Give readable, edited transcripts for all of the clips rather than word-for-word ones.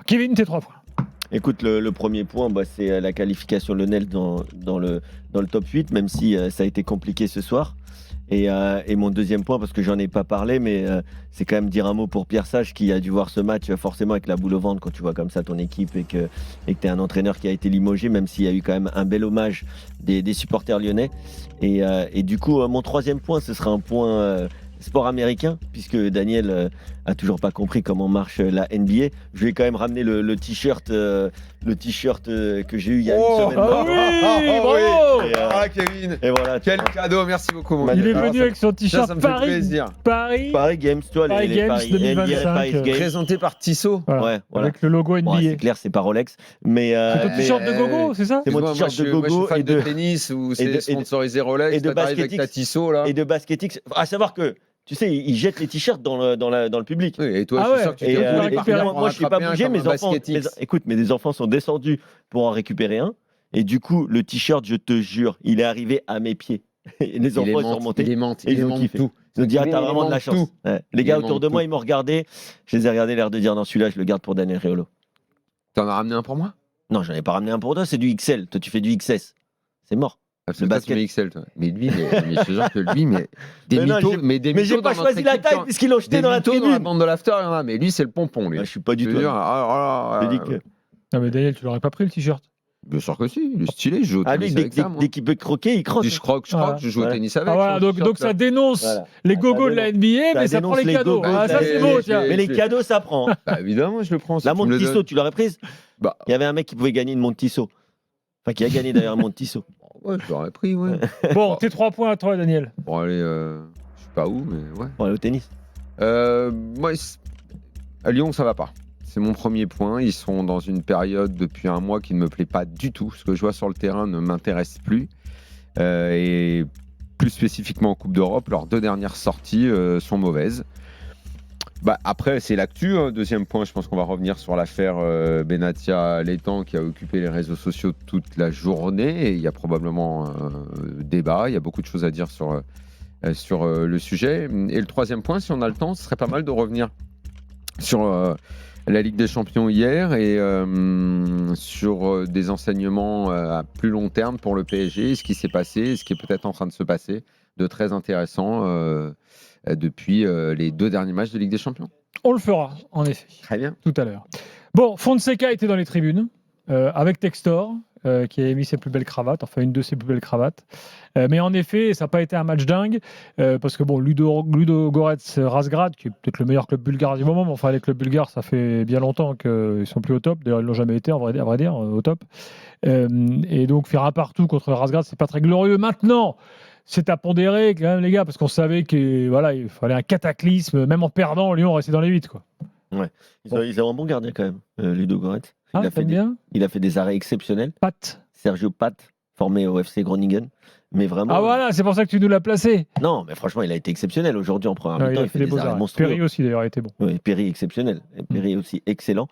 Kevin, tes 3 points. Écoute, le premier point, c'est la qualification de Lionel dans le top 8, même si ça a été compliqué ce soir. Et mon deuxième point, parce que j'en ai pas parlé, mais c'est quand même dire un mot pour Pierre Sage qui a dû voir ce match forcément avec la boule au ventre quand tu vois comme ça ton équipe et que tu es un entraîneur qui a été limogé, même s'il y a eu quand même un bel hommage des supporters lyonnais. Et du coup, mon troisième point, ce sera un point sport américain, puisque Daniel a toujours pas compris comment marche la NBA. Je vais quand même ramener le t-shirt que j'ai eu il y a une semaine. Oui, bravo Kevin. Et voilà. Quel cadeau, merci beaucoup. Mon Il gars. est venu avec son t-shirt ça me fait Paris. plaisir. Paris Games, toi, Paris les Games Paris 2025, NBA, Paris Games. Présenté par Tissot. Voilà, Ouais, voilà. avec le logo NBA. Bon, c'est clair, c'est pas Rolex, mais C'est ton t-shirt de gogo, c'est ça? c'est mon Moi, t-shirt je de suis gogo fan et de de tennis où et de- c'est sponsorisé Rolex. et de Toi, t'arrives avec Basketix. ta Tissot là. et de Basketix. À savoir que tu sais, ils jettent les t-shirts dans le public. Oui, et toi, Ah je suis ouais. sûr que tu Et, t'es euh, roulé récupéré. par Moi, je suis pas bougé, mes enfants. Écoute, des enfants sont descendus pour en récupérer un. Et du coup, le t-shirt, je te jure, il est arrivé à mes pieds. Et les enfants, ils sont remontés. Il aimante, Et ils il ont aimante kiffé. tout. Ils ont dit, ah, t'as Il vraiment de la aimante chance. tout. Ouais. Les Il gars aimante autour de moi, tout. ils m'ont regardé. Je les ai regardés, l'air de dire, non, celui-là, je le garde pour Daniel Riolo. T'en as ramené un pour moi? Non, j'en ai pas ramené un pour toi, c'est du XL. Toi, tu fais du XS. C'est mort. Parce Le que toi, basket. tu mets XL, toi. Mais lui, je te jure que lui, des Mais non, mythos, j'ai- des Mais j'ai mythos pas dans choisi notre la équipe, taille toi. puisqu'ils l'ont jeté Des dans la mythos dans la tribune. bande de l'after, il y en a, mais lui, c'est le pompon, lui. Ouais, je suis pas du Je tout. te jure, Je dis que- Non, mais Daniel, tu l'aurais pas pris le t-shirt. Bien sûr que si, il est stylé, je joue au Ah, lui, tennis avec ça, moi. dès qu'il peut croquer, il croque. Je croque, Voilà. je joue au Voilà. tennis avec. Ah voilà, sur donc, ce donc ça t-shirt, dénonce Voilà. les Ça gogos de la NBA, Ça mais ça dénonce prend les les cadeaux. gogos. Ah, ça c'est Mais- beau, tiens. mais- Mais les cadeaux, ça prend. là. Bah, évidemment, je le prends. si La tu me montre le Tissot, donnes. tu l'aurais prise? Bah, Il y avait un mec qui pouvait gagner une montre Tissot. Enfin, qui a gagné d'ailleurs une montre Tissot. ouais, je l'aurais pris, ouais. Bon, tes 3 points à toi, Daniel. Bon, allez, je sais pas où, mais ouais. Pour aller au tennis. Moi, à Lyon, ça va pas. C'est mon premier point. Ils sont dans une période depuis un mois qui ne me plaît pas du tout. Ce que je vois sur le terrain ne m'intéresse plus. Et plus spécifiquement en Coupe d'Europe, leurs 2 dernières sorties sont mauvaises. Bah, après, c'est l'actu. Hein. Deuxième point, je pense qu'on va revenir sur l'affaire Benatia-Létang qui a occupé les réseaux sociaux toute la journée. Et il y a probablement débat. Il y a beaucoup de choses à dire sur le sujet. Et le troisième point, si on a le temps, ce serait pas mal de revenir sur la Ligue des Champions hier et sur des enseignements à plus long terme pour le PSG, ce qui s'est passé, ce qui est peut-être en train de se passer de très intéressant depuis les 2 derniers matchs de Ligue des Champions. On le fera, en effet, Très bien. tout à l'heure. Bon, Fonseca était dans les tribunes, avec Textor, qui a mis ses plus belles cravates, enfin une de ses plus belles cravates. Mais en effet, ça n'a pas été un match dingue, parce que bon, Ludo Goretz Razgrad, qui est peut-être le meilleur club bulgare du moment, mais enfin les clubs bulgares, ça fait bien longtemps qu'ils sont plus au top. D'ailleurs, ils l'ont jamais été, à vrai dire, au top. Et donc faire un partout contre Razgrad, c'est pas très glorieux. Maintenant, c'est à pondérer quand même, les gars, parce qu'on savait qu'il fallait un cataclysme, même en perdant, Lyon restait dans les 8, quoi. Ils ont un bon gardien quand même, Ludo Goretz. Ah, Il a fait t'aimes bien Il a fait des arrêts exceptionnels. Pat. Sergio Pat, formé au FC Groningen. Mais vraiment. Ah voilà, c'est pour ça que tu nous l'as placé. Non, mais franchement, il a été exceptionnel aujourd'hui en première Ouais, mi-temps. il a fait des beaux arrêts arrêts. monstrueux. Perry aussi, d'ailleurs, a été bon. Oui, Perry exceptionnel. Et Perry aussi excellent.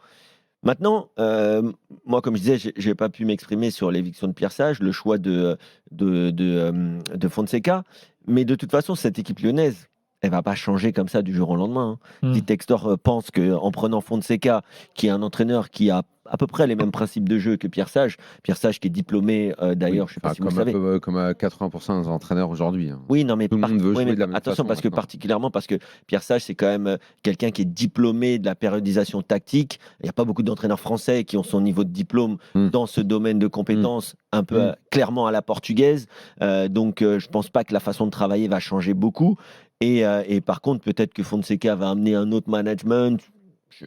Maintenant, moi, comme je disais, je n'ai pas pu m'exprimer sur l'éviction de Pierre Sage, le choix de Fonseca. Mais de toute façon, cette équipe lyonnaise, elle va pas changer comme ça du jour au lendemain. Si Textor pense qu'en prenant Fonseca, qui est un entraîneur qui a à peu près les mêmes principes de jeu que Pierre Sage qui est diplômé d'ailleurs, je ne sais pas si vous le savez. Comme à 80% des entraîneurs aujourd'hui. Hein. Oui, non, mais Tout le monde veut jouer de la même attention, façon, parce que maintenant. particulièrement parce que Pierre Sage, c'est quand même quelqu'un qui est diplômé de la périodisation tactique. Il n'y a pas beaucoup d'entraîneurs français qui ont son niveau de diplôme dans ce domaine de compétences, un peu clairement à la portugaise. Donc, je ne pense pas que la façon de travailler va changer beaucoup. Et par contre, peut-être que Fonseca va amener un autre management.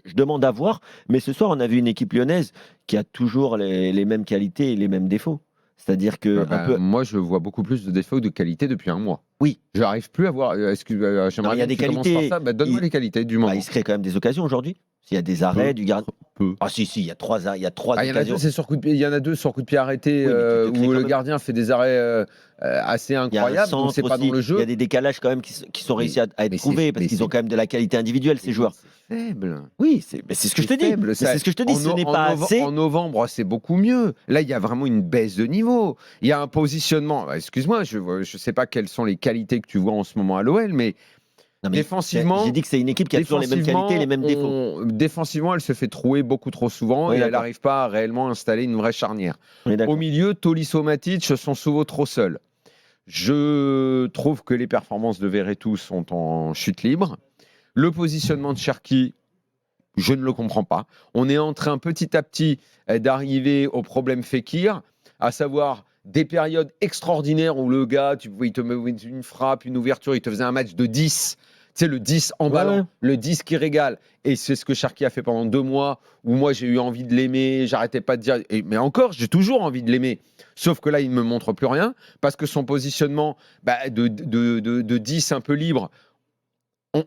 Je demande à voir. Mais ce soir, on a vu une équipe lyonnaise qui a toujours les mêmes qualités et les mêmes défauts. C'est-à-dire que Moi, je vois beaucoup plus de défauts que de qualités depuis un mois. Oui. Je n'arrive plus à voir. J'aimerais Non, il y a bien des que tu commences qualités. par ça. Donne-moi les qualités du moment. il se crée quand même des occasions aujourd'hui. S'il y a des arrêts du gardien. Peu. Ah si, il y a trois Il y en a occasions. deux, c'est sur coup de pied. Il y en a 2 sur coup de pied arrêté Oui, mais tu te crées où quand le même. gardien fait des arrêts assez Il y a un incroyables. Donc centre c'est pas aussi. dans le jeu. Il y a des décalages quand même qui sont réussis à être mais trouvés c'est- parce mais qu'ils ont c'est- quand même de la qualité individuelle, ces joueurs. C'est faible. Oui, c'est ce que je te dis. Faible. C'est ce que je te dis. Ce n'est pas assez. En novembre, c'est beaucoup mieux. Là, il y a vraiment une baisse de niveau. Il y a un positionnement. Excuse-moi, je ne sais pas quelles sont les qualités que tu vois en ce moment à l'OL, mais Non, mais Défensivement, j'ai dit que c'est une équipe qui a toujours les mêmes qualités et les mêmes défauts. Défensivement, elle se fait trouer beaucoup trop souvent Oui, et elle d'accord. n'arrive pas à réellement installer une vraie charnière. On est d'accord. Au milieu, Tolisso, Matic sont souvent trop seuls. Je trouve que les performances de Verretou sont en chute libre. Le positionnement de Cherki, je ne le comprends pas. On est en train petit à petit d'arriver au problème Fekir, à savoir des périodes extraordinaires où le gars, il te met une frappe, une ouverture, il te faisait un match de 10. Tu sais, le 10 en ballon, Ouais. le 10 qui régale. Et c'est ce que Cherki a fait pendant 2 mois, où moi j'ai eu envie de l'aimer, j'arrêtais pas de dire. Mais encore, j'ai toujours envie de l'aimer. Sauf que là, il ne me montre plus rien, parce que son positionnement de 10 un peu libre,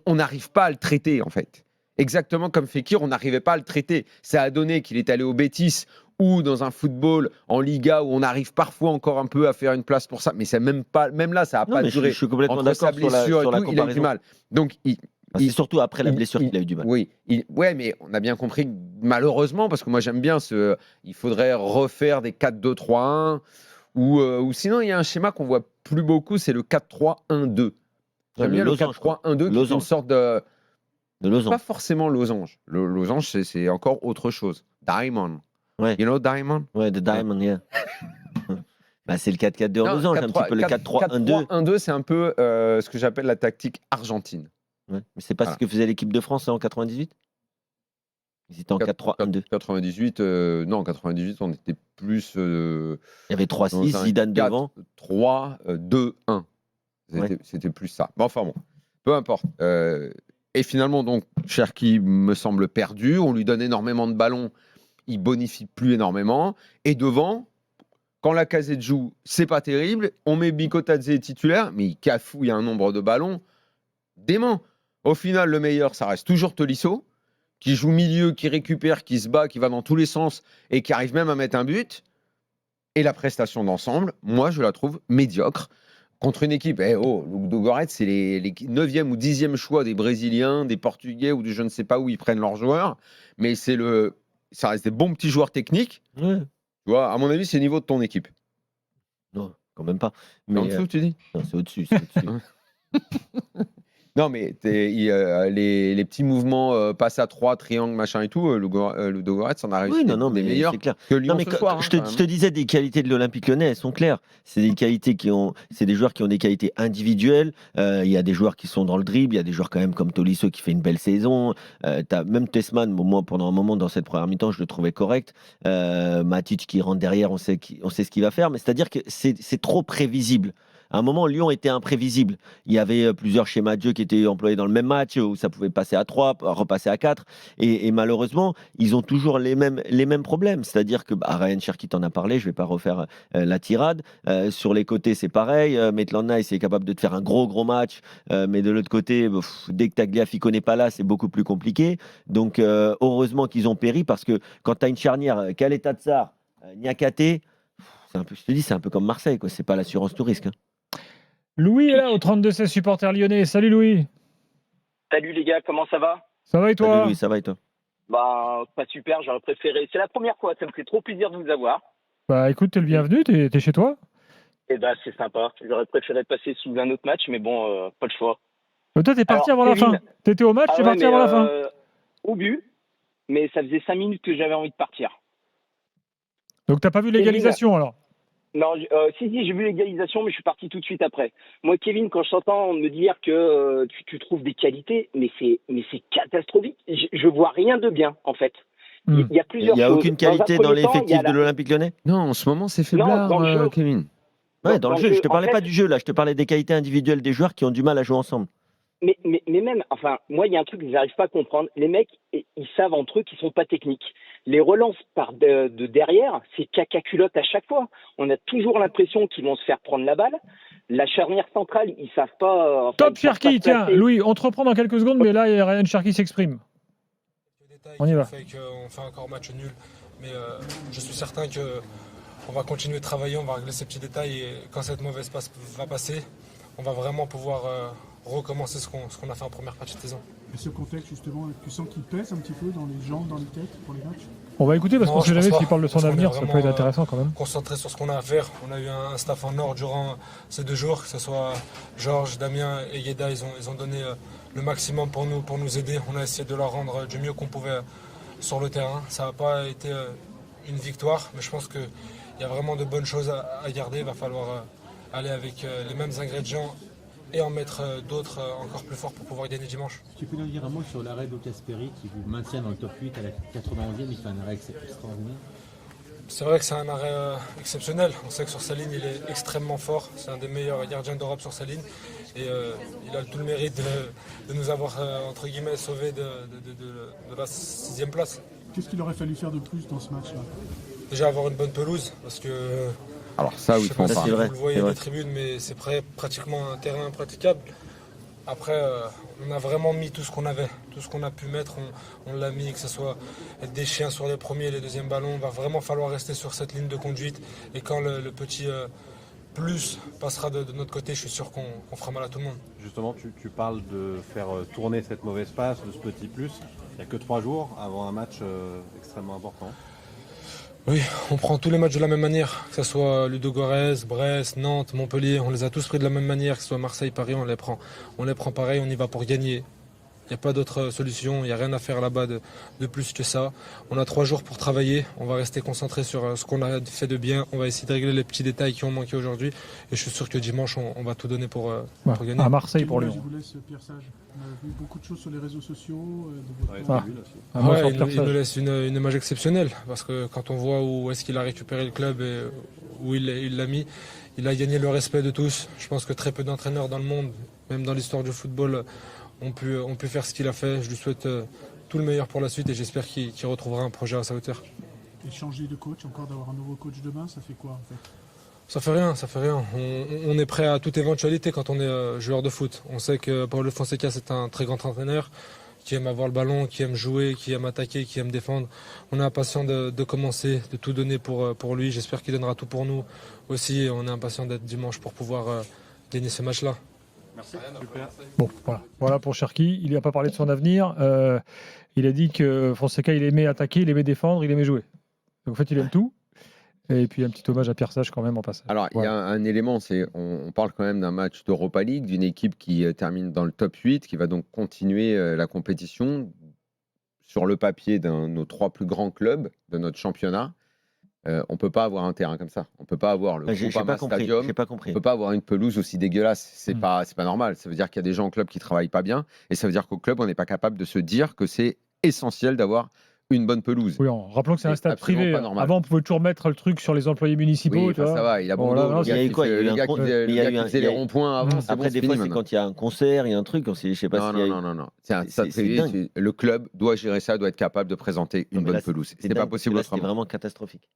on n'arrive pas à le traiter, en fait. Exactement comme Fekir, on n'arrivait pas à le traiter. Ça a donné qu'il est allé au Betis ou dans un football en Liga où on arrive parfois encore un peu à faire une place pour ça. Mais c'est même là, ça n'a Non, pas mais duré. je suis complètement Entre d'accord sa blessure sur la et tout, il a eu du comparaison. mal. Donc, C'est surtout après la blessure qu'il a eu du mal. Oui, ouais, mais on a bien compris que malheureusement, parce que moi j'aime bien il faudrait refaire des 4-2-3-1 ou sinon il y a un schéma qu'on voit plus beaucoup, c'est le 4-3-1-2. J'aime bien le losange, quoi. 4-3-1-2 qui est une Losange. sorte de losange. pas forcément losange. Le losange, c'est encore autre chose. Diamond. Ouais. You know Diamond? Ouais, The Diamond, yeah. Bah, c'est le 4-4-2 en Non, losange, un petit peu le 4-3-1-2. 4-3-1-2, c'est un peu ce que j'appelle la tactique argentine. Ouais. Mais c'est pas Voilà. ce que faisait l'équipe de France en 98. Ils étaient en 4-3-1-2. 98, non, en 98, on était plus. Il y avait dans 3-6, un Zidane devant. 4-3-2-1. C'était plus ça. Bon, enfin bon, peu importe. Et finalement, donc, Cherki me semble perdu. On lui donne énormément de ballons. Il bonifie plus énormément. Et devant, quand la Lacazette joue, c'est pas terrible. On met Bikotadze titulaire, mais il cafouille un nombre de ballons dément. Au final, le meilleur, ça reste toujours Tolisso, qui joue milieu, qui récupère, qui se bat, qui va dans tous les sens et qui arrive même à mettre un but. Et la prestation d'ensemble, moi, je la trouve médiocre. Contre une équipe, Ludogorets, c'est les 9e ou 10e choix des Brésiliens, des Portugais ou de je ne sais pas où ils prennent leurs joueurs. Mais ça reste des bons petits joueurs techniques. Ouais. Tu vois, à mon avis, c'est le niveau de ton équipe. Non, quand même pas. C'est en Mais dessous, tu dis? non, c'est au-dessus. C'est au-dessus. Non, mais les petits mouvements passe à 3, triangle, machin et tout, Ludogorets en a réussi Oui, non, des mais meilleurs c'est clair. que Lyon Non, mais ce soir. je te disais, des qualités de l'Olympique Lyonnais, elles sont claires. C'est des qualités c'est des joueurs qui ont des qualités individuelles. Il y a des joueurs qui sont dans le dribble. Il y a des joueurs quand même comme Tolisso qui fait une belle saison. T'as même Tessman, moi pendant un moment dans cette première mi-temps, je le trouvais correct. Matic qui rentre derrière, on sait ce qu'il va faire. Mais c'est-à-dire que c'est trop prévisible. À un moment, Lyon était imprévisible. Il y avait plusieurs schémas de jeu qui étaient employés dans le même match, où ça pouvait passer à 3, repasser à 4. Et malheureusement, ils ont toujours les mêmes problèmes. C'est-à-dire que Ryan Cherki t'en a parlé, je ne vais pas refaire la tirade. Sur les côtés, c'est pareil. Maitland Nice est capable de te faire un gros match. Mais de l'autre côté, dès que Tagliafico n'est pas là, c'est beaucoup plus compliqué. Donc, heureusement qu'ils ont péri, parce que quand tu as une charnière, Kaleta Tsar, Niakate, je te dis, c'est un peu comme Marseille, quoi. C'est pas l'assurance tout risque. Louis est là au 32-16 supporter lyonnais. Salut Louis. Salut les gars, comment ça va? Ça va et toi? Salut Louis, ça va et toi? Bah, pas super, j'aurais préféré. C'est la première fois, ça me fait trop plaisir de vous avoir. Bah écoute, t'es le bienvenu, t'es chez toi. Et bah, c'est sympa. J'aurais préféré passer sous un autre match, mais bon, pas le choix. Toi, t'es parti Alors, avant Kevin. la fin. T'étais au match, t'es parti avant la fin. Au but, mais ça faisait 5 minutes que j'avais envie de partir. Donc t'as pas vu l'égalisation alors? Non, si, j'ai vu l'égalisation, mais je suis parti tout de suite après. Moi, Kevin, quand je t'entends me dire que tu trouves des qualités, mais c'est catastrophique. Je vois rien de bien, en fait. Il y a plusieurs Il n'y a choses. aucune qualité dans l'effectif de la... l'Olympique Lyonnais? Non, en ce moment, c'est Non, faiblard, dans le jeu. Kevin. Ouais, dans le jeu. Je te parlais en fait, pas du jeu, là. Je te parlais des qualités individuelles des joueurs qui ont du mal à jouer ensemble. Mais même, enfin, moi, il y a un truc que je n'arrive pas à comprendre. Les mecs, ils savent entre eux qu'ils sont pas techniques. Les relances de derrière, c'est caca-culotte à chaque fois. On a toujours l'impression qu'ils vont se faire prendre la balle. La charnière centrale, ils savent pas. Enfin, Top ils savent pas Cherki, se tiens, placer. Louis, on te reprend dans quelques secondes, mais là, Ryan Cherki s'exprime. On y va. On fait encore match nul, mais je suis certain qu'on va continuer de travailler, on va régler ces petits détails et quand cette mauvaise passe va passer, on va vraiment pouvoir recommencer ce qu'on a fait en première partie de saison. Et ce contexte, justement, tu sens qu'il pèse un petit peu dans les jambes, dans les têtes pour les matchs? On va écouter parce Non, qu'on sait je pense jamais pas. s'il parle de son Parce qu'on est avenir, ça peut vraiment, être intéressant quand même. Concentré sur ce qu'on a à faire. On a eu un staff en or durant ces 2 jours, que ce soit Georges, Damien et Yeda. Ils ont donné le maximum pour nous aider. On a essayé de leur rendre du mieux qu'on pouvait sur le terrain. Ça n'a pas été une victoire, mais je pense qu'il y a vraiment de bonnes choses à garder. Il va falloir aller avec les mêmes ingrédients et en mettre d'autres encore plus forts pour pouvoir gagner dimanche. Tu peux nous dire un mot sur l'arrêt d'Ocasperi qui vous maintient dans le top 8 à la 91e, il fait un arrêt extraordinaire. C'est vrai que c'est un arrêt exceptionnel. On sait que sur sa ligne, il est extrêmement fort. C'est un des meilleurs gardiens d'Europe sur sa ligne. Et il a tout le mérite de nous avoir, entre guillemets, sauvés de la 6e place. Qu'est-ce qu'il aurait fallu faire de plus dans ce match-là? Déjà avoir une bonne pelouse, parce que Alors ça, oui, je il sais faut en pas si c'est parler. vrai, vous le voyez c'est vrai. des tribunes, mais c'est pratiquement un terrain impraticable. Après, on a vraiment mis tout ce qu'on avait, tout ce qu'on a pu mettre, on l'a mis, que ce soit être des chiens sur les premiers et les deuxièmes ballons. Il va vraiment falloir rester sur cette ligne de conduite. Et quand le petit plus passera de notre côté, je suis sûr qu'on fera mal à tout le monde. Justement, tu parles de faire tourner cette mauvaise passe, de ce petit plus. Il n'y a que 3 jours avant un match extrêmement important. Oui, on prend tous les matchs de la même manière, que ce soit Ludogorets, Brest, Nantes, Montpellier, on les a tous pris de la même manière, que ce soit Marseille, Paris, on les prend pareil, on y va pour gagner. Il n'y a pas d'autre solution, il n'y a rien à faire là-bas de plus que ça. On a 3 jours pour travailler, on va rester concentré sur ce qu'on a fait de bien, on va essayer de régler les petits détails qui ont manqué aujourd'hui. Et je suis sûr que dimanche, on va tout donner pour gagner. À Marseille pour Quelle Lyon. image il vous laisse, Pierre Sage? On a vu beaucoup de choses sur les réseaux sociaux. De votre Ouais, part. c'est nul aussi. Ah, moi, Ouais, sur il Pierre nous Sage. laisse une image exceptionnelle parce que quand on voit où est-ce qu'il a récupéré le club et où il l'a mis, il a gagné le respect de tous. Je pense que très peu d'entraîneurs dans le monde, même dans l'histoire du football, ont pu faire ce qu'il a fait. Je lui souhaite tout le meilleur pour la suite et j'espère qu'il retrouvera un projet à sa hauteur. Et changer de coach, encore d'avoir un nouveau coach demain, ça fait quoi en fait? Ça fait rien, ça fait rien. On est prêt à toute éventualité quand on est joueur de foot. On sait que Paulo Fonseca, c'est un très grand entraîneur qui aime avoir le ballon, qui aime jouer, qui aime attaquer, qui aime défendre. On est impatient de commencer, de tout donner pour lui. J'espère qu'il donnera tout pour nous aussi. Et on est impatient d'être dimanche pour pouvoir gagner ce match-là. Merci. Super. Bon, voilà pour Cherki. Il n'a pas parlé de son avenir. Il a dit que Fonseca, il aimait attaquer, il aimait défendre, il aimait jouer. Donc en fait, il aime tout. Et puis un petit hommage à Pierre Sage quand même en passant. Alors, il y a un élément, c'est on parle quand même d'un match d'Europa League, d'une équipe qui termine dans le top 8, qui va donc continuer la compétition sur le papier d'un de nos 3 plus grands clubs de notre championnat. On ne peut pas avoir un terrain comme ça. On ne peut pas avoir le J'ai Groupama pas compris. Stadium. J'ai pas On compris. ne peut pas avoir une pelouse aussi dégueulasse. C'est Mm. pas normal. Ça veut dire qu'il y a des gens au club qui ne travaillent pas bien. Et ça veut dire qu'au club, on n'est pas capable de se dire que c'est essentiel d'avoir une bonne pelouse. Oui, en rappelant que c'est un C'est stade absolument privé. pas normal. Avant, on pouvait toujours mettre le truc sur les employés municipaux. Oui, tu enfin, vois. ça va. Il a Bon, bon là, dos. non, Le c'est- gars Il y a eu qui quoi? fait- Il y a eu le un gars qui con- faisait- il le y a gars eu qui un- faisait il y les a- ronds-points avant. C'est Après, bon, des c'est fois, fini c'est maintenant. quand il y a un concert, il y a un truc. Je sais pas s'il y a eu. Non. C'est Ça, dingue. le club doit gérer ça, doit être capable de présenter une Non, mais bonne là, pelouse. C'est C'est pas dingue, possible parce que là, C'était autrement. vraiment catastrophique.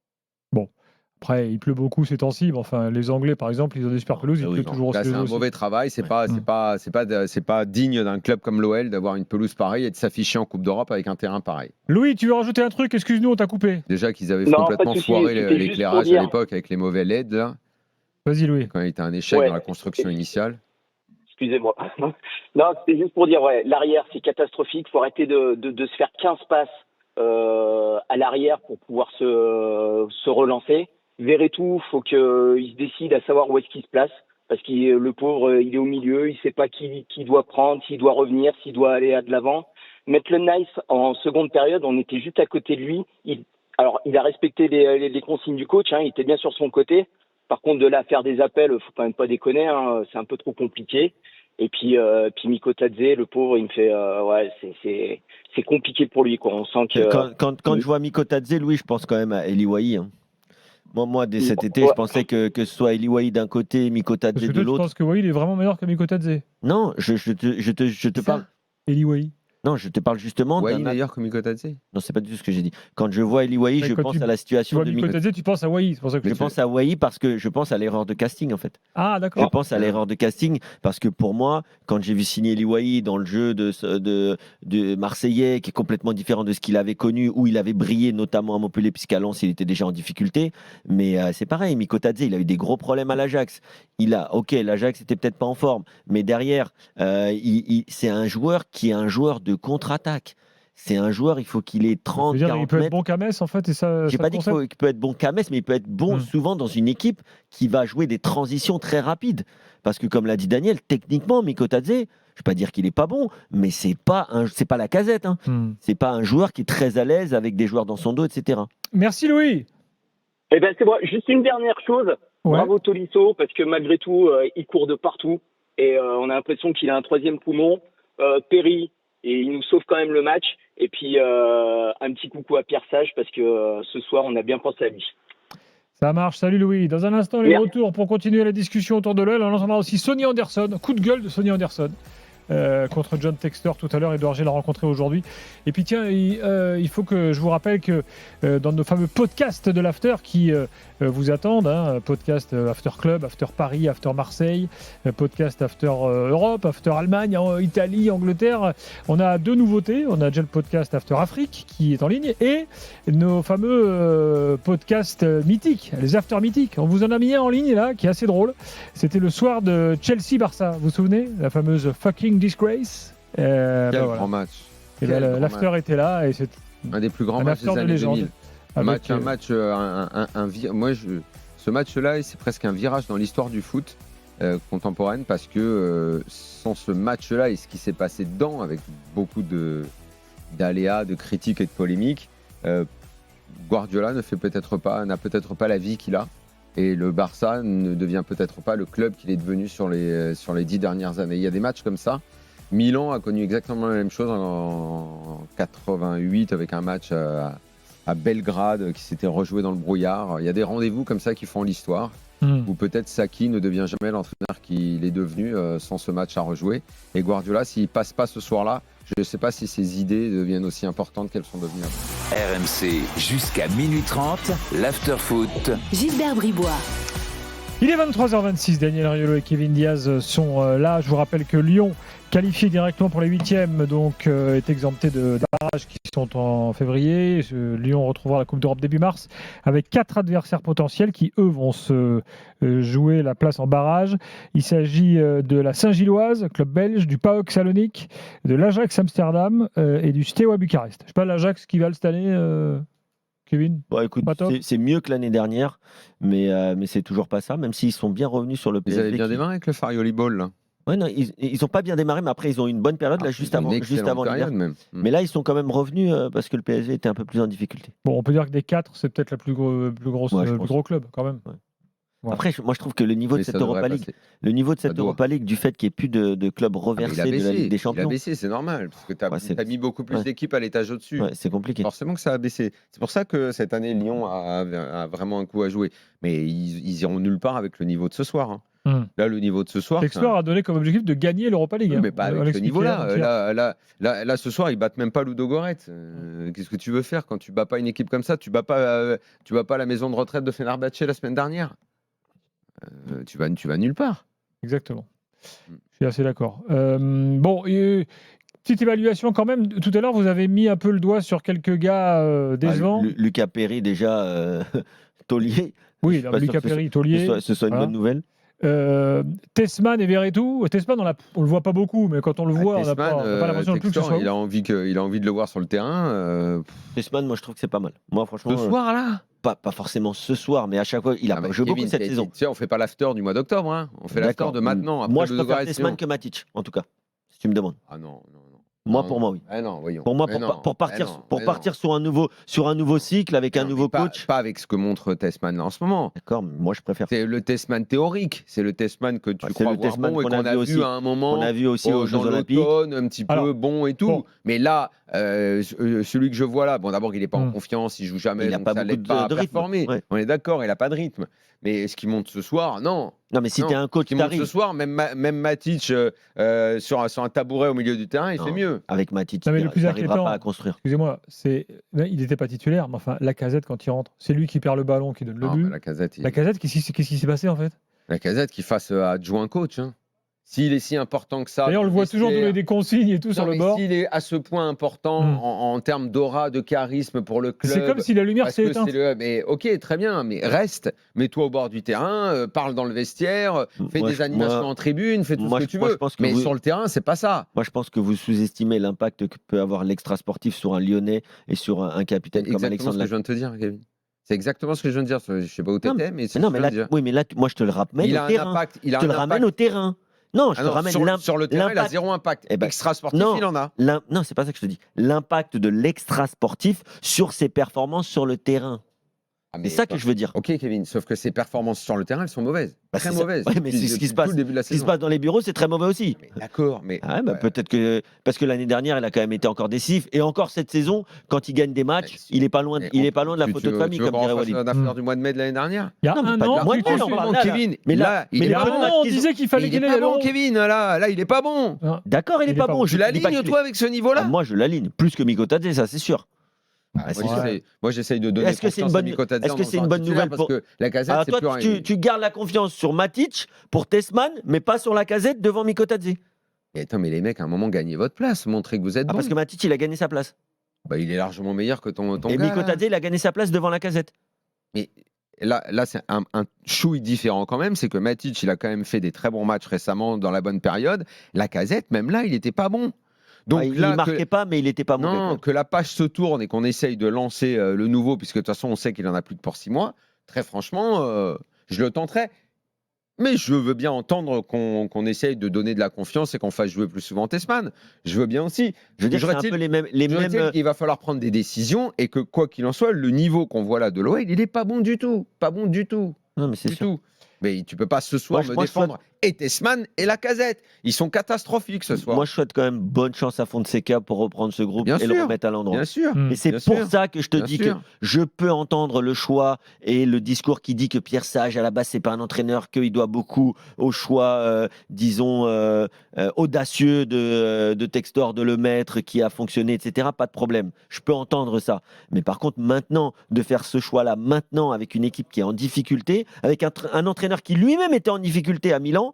Après, il pleut beaucoup ces temps-ci. Mais enfin, les Anglais, par exemple, ils ont des super pelouses. Il oui, pleut non. toujours Là, aussi. c'est un mauvais travail. C'est Ouais. pas digne d'un club comme l'OL d'avoir une pelouse pareille et de s'afficher en Coupe d'Europe avec un terrain pareil. Louis, tu veux rajouter un truc? Excuse-nous, on t'a coupé. Déjà qu'ils avaient Non, complètement pas de souci, foiré c'était juste l'éclairage pour dire. à l'époque avec les mauvais LED là, Vas-y, Louis. quand il était un échec Ouais. dans la construction initiale. Excusez-moi. Non, c'était juste pour dire, ouais, l'arrière, c'est catastrophique. Faut arrêter de se faire 15 passes à l'arrière pour pouvoir se relancer. Verretou, faut qu'il se décide à savoir où est-ce qu'il se place. Parce que le pauvre, il est au milieu, il sait pas qui doit prendre, s'il doit revenir, s'il doit aller à de l'avant. Maitland Nice, en seconde période, on était juste à côté de lui. Il a respecté les consignes du coach, hein, il était bien sur son côté. Par contre, de là à faire des appels, faut quand même pas déconner, hein, c'est un peu trop compliqué. Et puis Miko Tadze, le pauvre, il me fait, ouais, c'est compliqué pour lui, quoi. On sent que Quand je vois Miko Tadze, Louis, je pense quand même à Eli Wahi. Hein. Moi, dès cet été, Ouais. je pensais que ce soit Eli Wahi d'un côté, Miko Tadze Parce que de toi, tu l'autre. penses que Wai, il est vraiment meilleur que Miko Tadze. Non, je te parle. Eli Wai. Non, je te parle justement Wai d'un meilleur que Mikotadze. Non, c'est pas du tout ce que j'ai dit. Quand je vois Eli Wahi, Mais je quand pense tu- à la Tu situation vois de Mikotadze, tu penses à Wai, c'est pour ça que Je pense à Wahi parce que je pense à l'erreur de casting en fait. Ah, Je d'accord. pense à l'erreur de casting parce que pour moi, quand j'ai vu signer Eli Wahi dans le jeu de Marseillais, qui est complètement différent de ce qu'il avait connu, où il avait brillé notamment à Montpellier, puisqu'à Lens, il était déjà en difficulté. Mais c'est pareil, Mikotadze, il a eu des gros problèmes à l'Ajax. Ok, l'Ajax était peut-être pas en forme, mais derrière, c'est un joueur qui est un joueur de contre-attaque. C'est un joueur, il faut qu'il ait Ça veut 30, dire, il 40 peut être mètres. bon qu'à Metz, en fait, et ça. J'ai ça pas te dit concept qu'il peut être bon qu'à Metz, mais il peut être bon souvent dans une équipe qui va jouer des transitions très rapides. Parce que comme l'a dit Daniel, techniquement, Mikotadze, je ne vais pas dire qu'il est pas bon, mais c'est pas la Casette. Hein. C'est pas un joueur qui est très à l'aise avec des joueurs dans son dos, etc. Merci Louis. Eh ben c'est vrai. Juste une dernière chose. Ouais. Bravo Tolisso, parce que malgré tout, il court de partout et on a l'impression qu'il a un troisième poumon. Perry, et il nous sauve quand même le match. Et puis un petit coucou à Pierre Sage parce que ce soir on a bien pensé à lui. Ça marche, salut Louis. Dans un instant, les retours pour continuer la discussion autour de l'OL. On entendra aussi Sonny Anderson, coup de gueule de Sonny Anderson. Contre John Textor tout à l'heure. Edouard G l'a rencontré aujourd'hui. Et puis tiens, il faut que je vous rappelle que dans nos fameux podcasts de l'After qui vous attendent, hein, podcast After Club, After Paris, After Marseille, podcast After Europe, After Allemagne, Italie, Angleterre, on a deux nouveautés. On a déjà le podcast After Afrique qui est en ligne et nos fameux podcasts mythiques, les After mythiques. On vous en a mis un en ligne là qui est assez drôle. C'était le soir de Chelsea-Barça. Vous vous souvenez? La fameuse fucking disgrace. Quel grand match. Et l'after était là et c'est un des plus grands matchs des années 2000. Ce match-là, c'est presque un virage dans l'histoire du foot contemporaine parce que sans ce match-là et ce qui s'est passé dedans, avec beaucoup d'aléas, de critiques et de polémiques, Guardiola n'a peut-être pas la vie qu'il a. Et le Barça ne devient peut-être pas le club qu'il est devenu sur les 10 dernières années. Il y a des matchs comme ça. Milan a connu exactement la même chose en 88 avec un match à Belgrade qui s'était rejoué dans le brouillard. Il y a des rendez-vous comme ça qui font l'histoire. Ou peut-être Saki ne devient jamais l'entraîneur qu'il est devenu sans ce match à rejouer. Et Guardiola, s'il passe pas ce soir-là, je ne sais pas si ses idées deviennent aussi importantes qu'elles sont devenues. RMC jusqu'à minuit 30, l'after-foot. Gilbert Bribois. Il est 23h26, Daniel Riolo et Kevin Diaz sont là. Je vous rappelle que Lyon, qualifié directement pour les huitièmes, donc est exempté de barrages qui sont en février. Lyon retrouvera la Coupe d'Europe début mars avec 4 adversaires potentiels qui, eux, vont se jouer la place en barrage. Il s'agit de la Saint-Gilloise, club belge, du PAOK Salonique, de l'Ajax Amsterdam et du Steaua Bucarest. Je ne sais pas l'Ajax qui va cette année Kevin? Bon, écoute, c'est mieux que l'année dernière, mais c'est toujours pas ça, même s'ils sont bien revenus sur le PSG. Ils avaient bien démarré avec le Farioli Ball, là. Ouais, non, ils n'ont pas bien démarré, mais après, ils ont eu une bonne période là, juste avant l'hiver. Mais là, ils sont quand même revenus parce que le PSG était un peu plus en difficulté. Bon, on peut dire que des 4, c'est peut-être le plus gros club, quand même. Ouais. Ouais. Après, moi, je trouve que le niveau de cette Europa League, du fait qu'il n'y ait plus de clubs reversés de la Ligue des Champions. Il a baissé, c'est normal, parce que tu as mis beaucoup plus d'équipes à l'étage au-dessus. Ouais, c'est compliqué. Forcément que ça a baissé. C'est pour ça que cette année, Lyon a vraiment un coup à jouer. Mais ils iront nulle part avec le niveau de ce soir. Hein. Là, le niveau de ce soir. Textor a donné comme objectif de gagner l'Europa League. Mais pas avec ce niveau-là. Là, ce soir, ils battent même pas Ludogorets. Qu'est-ce que tu veux faire quand tu bats pas une équipe comme ça? Tu bats pas la maison de retraite de Fenerbahçe la semaine dernière. Tu vas nulle part. Exactement. Je suis assez d'accord. Petite évaluation quand même. Tout à l'heure, vous avez mis un peu le doigt sur quelques gars décevants. Lucas Perry, déjà, Taulier. Oui, Lucas Perry, Taulier. Ce soit une bonne nouvelle. Tessman et Verretou. Tessman, on le voit pas beaucoup, mais quand on le voit, on n'a pas l'impression non plus que ce soit. Il a envie de le voir sur le terrain. Tessman, moi je trouve que c'est pas mal. Moi, franchement. Ce soir-là pas forcément ce soir, mais à chaque fois, il a joué beaucoup cette saison. Tu sais, on fait pas l'after du mois d'octobre, hein. On fait l'after de maintenant. Après moi, je préfère Tessman que Matic, en tout cas, si tu me demandes. Ah non. Pour moi, oui. Ah non, voyons. Pour moi, pour partir sur un nouveau cycle avec un nouveau coach. Pas avec ce que montre Tessman là en ce moment. D'accord, mais moi je préfère. C'est le Tessman théorique. C'est le Tessman que tu crois voir bon et qu'on a vu à un moment. On a vu aussi aux Jeux Olympiques. Un petit peu bon et tout. Bon. Mais là, celui que je vois là, bon d'abord il n'est pas en confiance, il joue jamais, il n'a pas beaucoup de rythme. Ouais. On est d'accord, il n'a pas de rythme. Mais ce qu'il montre ce soir, non. Non, mais si Non, t'es un coach, qui monte ce t'arrives. soir, même Matic sur un tabouret au milieu du terrain, il Non. fait mieux. Avec Matic, Non, mais il le plus n'arrivera inquiétant- pas à construire. Excusez-moi, il n'était pas titulaire, mais enfin, Lacazette, quand il rentre, c'est lui qui perd le ballon, qui donne le Non, but. mais Lacazette, Lacazette, qu'est-ce qui s'est passé en fait? Lacazette qui fasse adjoint coach. Hein. S'il est si important que ça. D'ailleurs, on le voit toujours donner des consignes et tout sur Non, le mais bord. s'il est à ce point important en termes d'aura, de charisme pour le club. C'est comme si la lumière parce s'est que éteinte. Mais ok, très bien, mais reste, mets-toi au bord du terrain, parle dans le vestiaire, fais Moi, des animations en tribune, fais tout moi, ce que tu moi, veux. je pense que mais vous- sur le terrain, c'est pas ça. Moi, je pense que vous sous-estimez l'impact que peut avoir l'extra sportif sur un Lyonnais et sur un C'est capitaine comme exactement Alexandre ce que je viens de te dire, Kevin. C'est exactement ce que je viens de dire. Je sais pas où t'étais, mais c'est Non, ce que mais je viens là, de dire. oui, mais là, moi, je te le ramène Il au a un terrain. impact. Je te le ramène au terrain. Non, je Ah te non, ramène sur le terrain, il a l'impact. zéro impact. Eh ben, Extra sportif, non. il en a. Non, c'est pas ça que je te dis. L'impact de l'extra sportif sur ses performances sur le terrain. Ah, C'est mais ça que je veux dire. Ok, Kevin, sauf que ses performances sur le terrain, elles sont mauvaises. Bah, Très c'est ça. mauvaises. Ouais, mais c'est ce qui se passe. Tout le début de la Ce qui se saison. passe dans les bureaux, c'est très mauvais aussi. Mais d'accord, mais Ah, bah, peut-être que parce que l'année dernière, il a quand même été encore décisif et encore cette saison, quand il gagne des matchs, il est pas loin, de la photo de famille, comme dirait Walid. l'affaire du mois de mai de l'année dernière. Il y a Non, mais un pas de an, la moitié, tu on sais- parle là, Kevin, mais là, il mais est les pas il y a bon. un an, on disait qu'il fallait Il qu'il est aille pas à bon, l'Euro. Kevin. Là, il est pas bon. Non. D'accord, il est pas bon. Tu je dis pas l'alignes, qu'il est- toi, avec ce niveau-là Ah, moi, je l'aligne plus que Mikotadze, ça c'est sûr. Ah, c'est sûr. Moi, j'essaye de donner Est-ce que c'est une confiance à bonne- Mikotadze est-ce que en c'est une tant que bonne titulaire, nouvelle parce pour- que la casette, Alors c'est toi, plus rien. tu gardes la confiance sur Matic pour Tessman, mais pas sur la casette devant Mikotadze. Mais attends, mais les mecs, à un moment, gagnez votre place, montrez que vous êtes Ah, bon. parce que Matic, il a gagné sa place. Bah, il est largement meilleur que ton Et gars. Mikotadze, il a gagné sa place devant la casette. Mais là c'est un chouille différent quand même, c'est que Matic, il a quand même fait des très bons matchs récemment dans la bonne période. La casette, même là, il n'était pas bon. Donc il là, marquait pas, mais il était pas mauvais. quand non, même. que la page se tourne et qu'on essaye de lancer le nouveau, puisque de toute façon, on sait qu'il en a plus que pour 6 mois. Très franchement, je le tenterai. Mais je veux bien entendre qu'on essaye de donner de la confiance et qu'on fasse jouer plus souvent Tessman. Je veux bien aussi. Je veux dire, c'est un Toujours peu les mêmes. il va falloir prendre des décisions et que, quoi qu'il en soit, le niveau qu'on voit là de l'OL, il n'est pas bon du tout. Pas bon du tout. Non, mais c'est Du sûr. tout. Mais tu peux pas ce soir Moi, me je défendre et Tessman et la casette. Ils sont catastrophiques ce soir. Moi, je souhaite quand même bonne chance à Fonseca pour reprendre ce groupe Bien et le sûr. remettre à l'endroit. Bien sûr. Mm. Et c'est Bien pour sûr. ça que je te Bien dis sûr. que je peux entendre le choix et le discours qui dit que Pierre Sage, à la base, c'est pas un entraîneur, qu'il doit beaucoup au choix, disons, audacieux de Textor, de le mettre, qui a fonctionné, etc. Pas de problème. Je peux entendre ça. Mais par contre, maintenant, de faire ce choix-là, maintenant, avec une équipe qui est en difficulté, avec un entraîneur qui lui-même était en difficulté à Milan.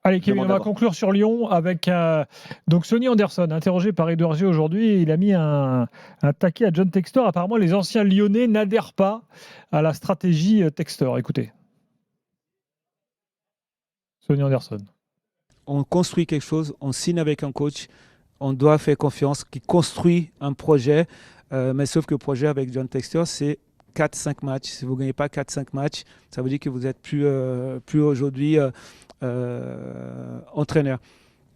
Allez, Kevin, Demande on va d'abord. conclure sur Lyon avec donc Sonny Anderson, interrogé par Edouard G aujourd'hui. Il a mis un taquet à John Textor. Apparemment, les anciens Lyonnais n'adhèrent pas à la stratégie Textor. Écoutez. Sonny Anderson. On construit quelque chose, on signe avec un coach, on doit faire confiance, qui construit un projet, mais sauf que le projet avec John Textor, c'est 4-5 matchs. Si vous ne gagnez pas 4-5 matchs, ça veut dire que vous n'êtes plus aujourd'hui entraîneur.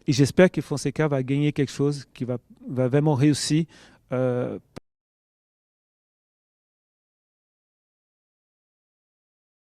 Et j'espère que Fonseca va gagner quelque chose, qui va vraiment réussir